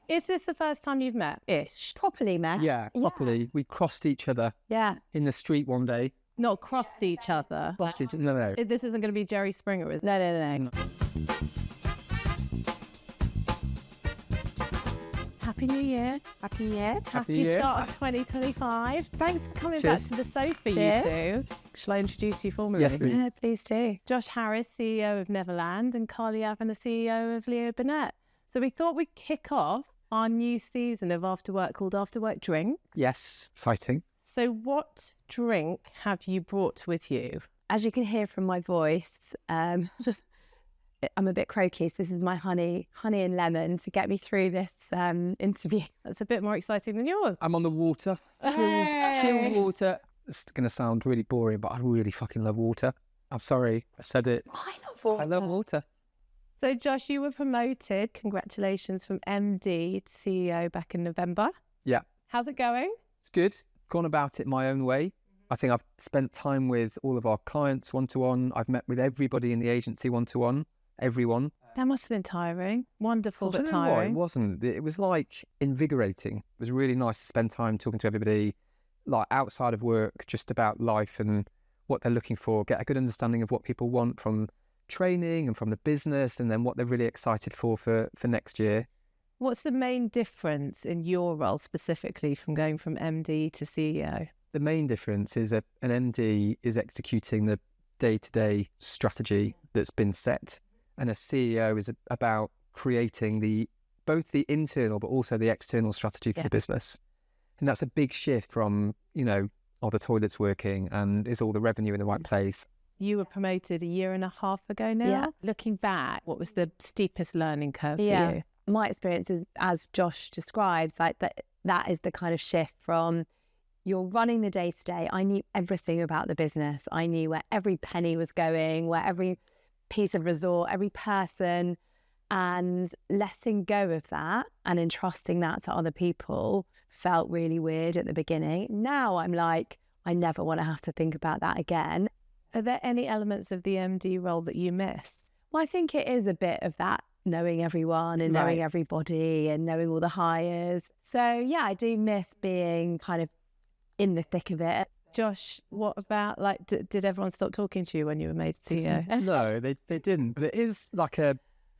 Is this the first time you've met? Ish. Properly met. Yeah, properly. We crossed each other in the street one day. Not crossed each other. No. This isn't going to be Jerry Springer, is it? No. Happy New Year. Happy Year. Happy start of 2025. Thanks for coming back to the sofa, you two. Shall I introduce you formally? Yes, please. Yeah, please do. Josh Harris, CEO of Neverland, and Carly Avener, CEO of Burnett. So we thought we'd kick off our new season of After Work called After Work Drink. Yes, exciting. So what drink have you brought with you? As you can hear from my voice, I'm a bit croaky, so this is my honey and lemon to get me through this interview. That's a bit more exciting than yours. I'm on the water. Chilled water. It's going to sound really boring, but I really fucking love water. I'm sorry, I said it. I love water. I love water. So Josh, you were promoted, congratulations, from MD to CEO back in November. Yeah. How's it going? It's good. Gone about it my own way. I think I've spent time with all of our clients one-to-one. I've met with everybody in the agency one-to-one. Everyone. That must have been tiring. Wonderful, but It tiring. wasn't. It was like invigorating. It was really nice to spend time talking to everybody, like outside of work, just about life and what they're looking for, get a good understanding of what people want from training and from the business, and then what they're really excited for next year. What's the main difference in your role specifically from going from MD to CEO? The main difference is an MD is executing the day-to-day strategy that's been set. And a CEO is about creating both the internal but also the external strategy for the business. And that's a big shift from, are the toilets working and is all the revenue in the right place? You were promoted a year and a half ago now. Yeah. Looking back, what was the steepest learning curve for you? My experience is, as Josh describes, like that is the kind of shift from you're running the day-to-day. I knew everything about the business. I knew where every penny was going, where every piece of resort, every person, and letting go of that and entrusting that to other people felt really weird at the beginning. Now I'm like, I never want to have to think about that again. Are there any elements of the MD role that you miss? Well, I think it is a bit of that, knowing everyone and knowing everybody and knowing all the hires. So yeah, I do miss being kind of in the thick of it. Josh, what about, did everyone stop talking to you when you were made CEO? No, they didn't. But it is like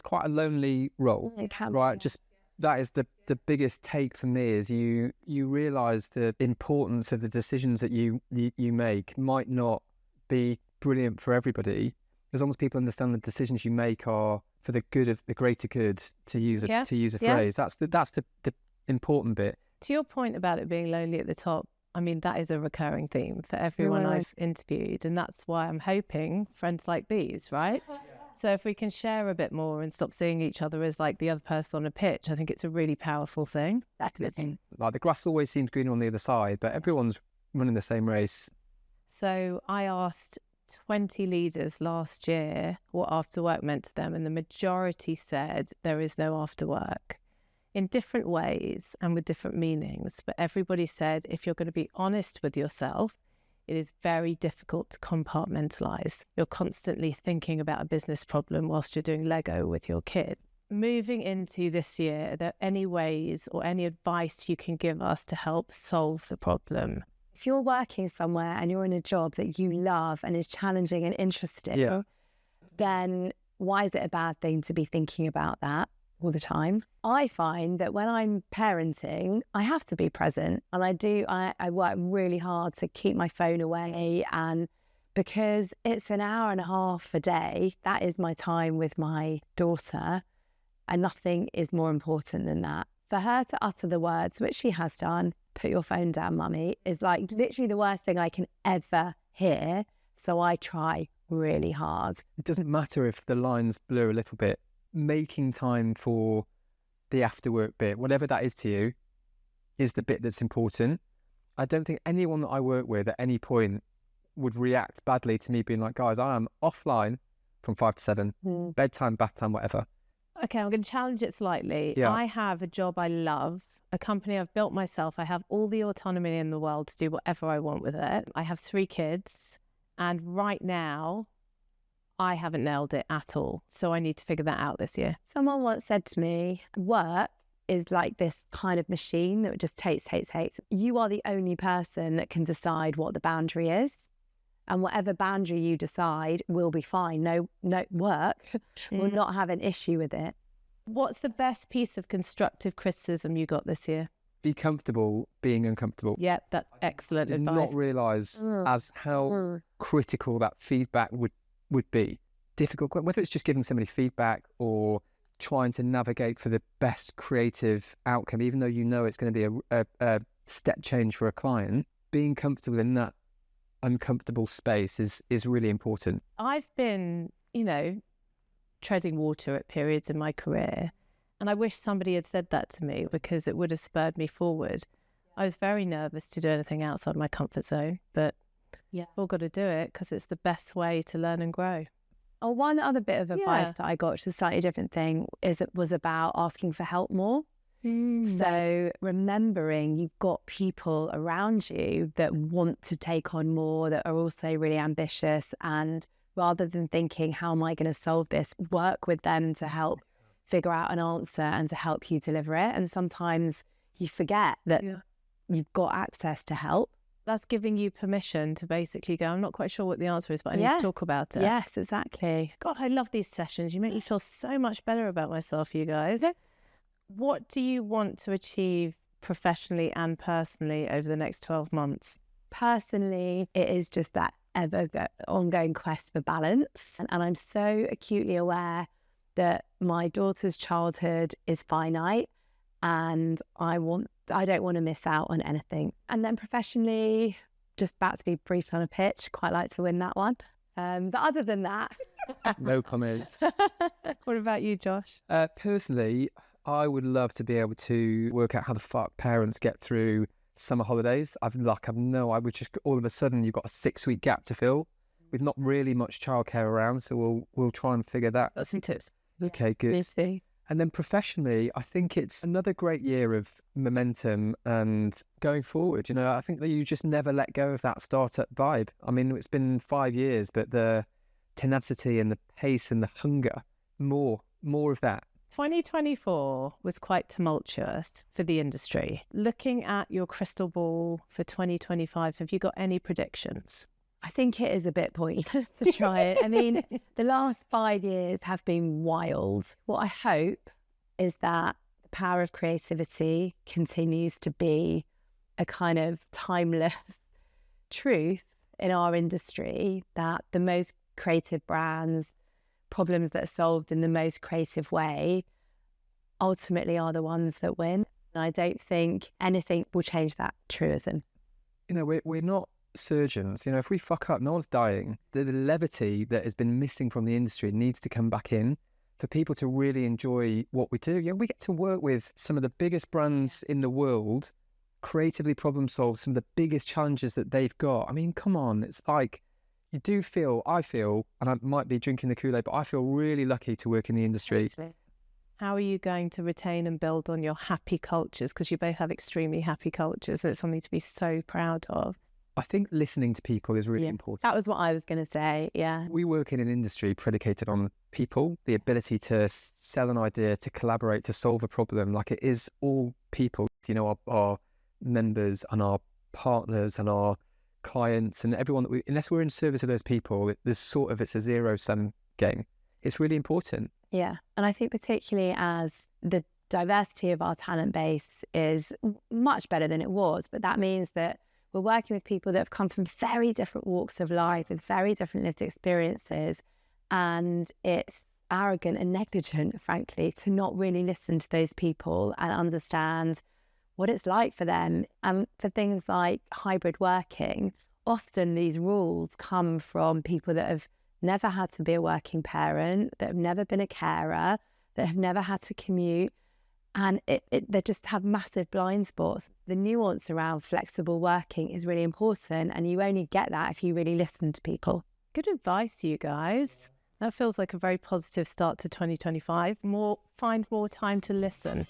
quite a lonely role, right? Just that is the biggest take for me is you realise the importance of the decisions that you make might not be brilliant for everybody. As long as people understand the decisions you make are for the good of the greater good, to use a phrase. That's the important bit. To your point about it being lonely at the top, I mean, that is a recurring theme for everyone I've interviewed. And that's why I'm hoping friends like these, right? So if we can share a bit more and stop seeing each other as like the other person on a pitch, I think it's a really powerful thing. Definitely. Like the grass always seems greener on the other side, but everyone's running the same race. So I asked 20 leaders last year what after work meant to them, and the majority said there is no after work, in different ways and with different meanings. But everybody said if you're going to be honest with yourself, it is very difficult to compartmentalise. You're constantly thinking about a business problem whilst you're doing Lego with your kid. Moving into this year, are there any ways or any advice you can give us to help solve the problem? If you're working somewhere and you're in a job that you love and is challenging and interesting, then why is it a bad thing to be thinking about that all the time? I find that when I'm parenting, I have to be present, and I work really hard to keep my phone away, and because it's an hour and a half a day, that is my time with my daughter, and nothing is more important than that. For her to utter the words, which she has done, "Put your phone down, mummy," is like literally the worst thing I can ever hear. So I try really hard. It doesn't matter if the lines blur a little bit. Making time for the after work bit, whatever that is to you, is the bit that's important. I don't think anyone that I work with at any point would react badly to me being like, guys, I am offline from 5 to 7, bedtime, bath time, whatever. Okay, I'm going to challenge it slightly. Yeah. I have a job I love, a company I've built myself. I have all the autonomy in the world to do whatever I want with it. I have 3 kids, and right now I haven't nailed it at all. So I need to figure that out this year. Someone once said to me, work is like this kind of machine that just takes. You are the only person that can decide what the boundary is. And whatever boundary you decide will be fine. No work will not have an issue with it. What's the best piece of constructive criticism you got this year? Be comfortable being uncomfortable. Yep, that's excellent I did advice. not realise as how critical that feedback would be. Difficult, whether it's just giving somebody feedback or trying to navigate for the best creative outcome, even though you know it's going to be a step change for a client, being comfortable in that uncomfortable space is really important. I've been, treading water at periods in my career, and I wish somebody had said that to me because it would have spurred me forward. I was very nervous to do anything outside my comfort zone, but we've all got to do it because it's the best way to learn and grow. Oh, one other bit of advice that I got, which is a slightly different thing, was about asking for help more. So remembering you've got people around you that want to take on more, that are also really ambitious, and rather than thinking, how am I going to solve this, work with them to help figure out an answer and to help you deliver it. And sometimes you forget that you've got access to help. That's giving you permission to basically go, I'm not quite sure what the answer is, but I need to talk about it. Yes, exactly. God, I love these sessions. You make me feel so much better about myself, you guys. What do you want to achieve professionally and personally over the next 12 months? Personally, it is just that ongoing quest for balance. And I'm so acutely aware that my daughter's childhood is finite and I don't want to miss out on anything. And then professionally, just about to be briefed on a pitch. Quite like to win that one. But other than that... No comments. What about you, Josh? Personally, I would love to be able to work out how the fuck parents get through summer holidays. I would just all of a sudden you've got a 6-week gap to fill with not really much childcare around. So we'll try and figure that. Got some tips. Okay, good. Me too. And then professionally, I think it's another great year of momentum and going forward. I think that you just never let go of that startup vibe. I mean, it's been 5 years, but the tenacity and the pace and the hunger, more of that. 2024 was quite tumultuous for the industry. Looking at your crystal ball for 2025, have you got any predictions? I think it is a bit pointless to try it. I mean, the last 5 years have been wild. What I hope is that the power of creativity continues to be a kind of timeless truth in our industry, that the most creative brands, problems that are solved in the most creative way, ultimately are the ones that win. And I don't think anything will change that truism. We're not surgeons. If we fuck up, no one's dying. The levity that has been missing from the industry needs to come back in for people to really enjoy what we do. We get to work with some of the biggest brands in the world, creatively problem solve some of the biggest challenges that they've got. I mean, come on. It's like, I feel, and I might be drinking the Kool-Aid, but I feel really lucky to work in the industry. How are you going to retain and build on your happy cultures? Because you both have extremely happy cultures, and it's something to be so proud of. I think listening to people is really important. That was what I was going to say, yeah. We work in an industry predicated on people, the ability to sell an idea, to collaborate, to solve a problem. Like, it is all people, our members and our partners and our clients and everyone that unless we're in service of those people, it's a zero-sum game. It's really important. Yeah. And I think particularly as the diversity of our talent base is much better than it was, but that means that we're working with people that have come from very different walks of life with very different lived experiences. And it's arrogant and negligent, frankly, to not really listen to those people and understand what it's like for them. And for things like hybrid working, often these rules come from people that have never had to be a working parent, that have never been a carer, that have never had to commute. And they just have massive blind spots. The nuance around flexible working is really important, and you only get that if you really listen to people. Good advice, you guys. That feels like a very positive start to 2025. Find more time to listen.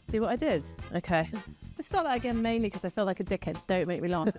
See what I did? Okay. Let's start that again, mainly because I feel like a dickhead. Don't make me laugh.